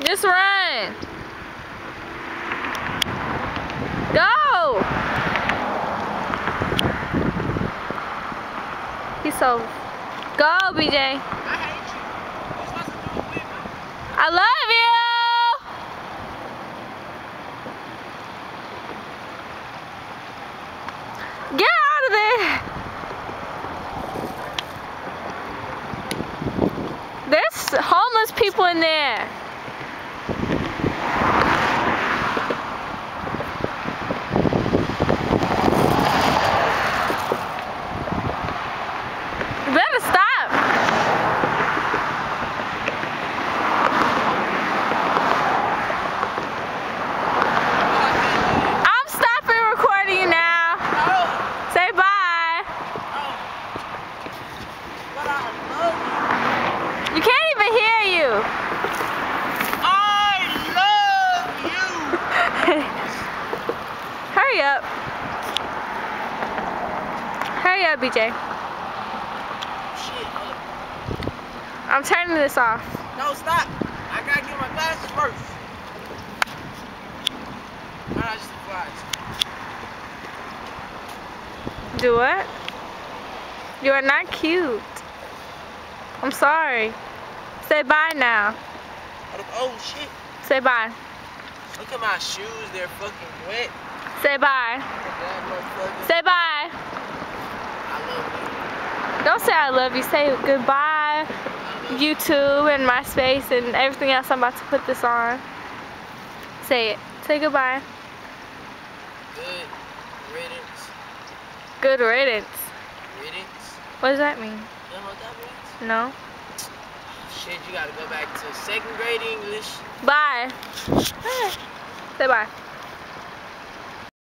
Just run. Go. He's so. Go, BJ. I hate you. You're supposed to do it with me. I love you. Get out of there. There's homeless people in there. You better stop. I'm stopping recording you now. No. Say bye. No. But I love you. You can't even hear you. I love you. Hurry up. Hurry up, BJ. Shit, hold up. I'm turning this off. No, stop. I gotta get my glasses first. Nah, just the flies. Do what? You are not cute. I'm sorry. Say bye now. Oh, shit. Say bye. Look at my shoes. They're fucking wet. Say bye. That motherfucker. Say bye. I love you. Don't say I love you. Say goodbye. YouTube and MySpace and everything else. I'm about to put this on. Say it. Say goodbye. Good riddance. Good riddance. Riddance? What does that mean? You know what that means? No. Shit, you gotta go back to 2nd grade English. Bye. Say bye.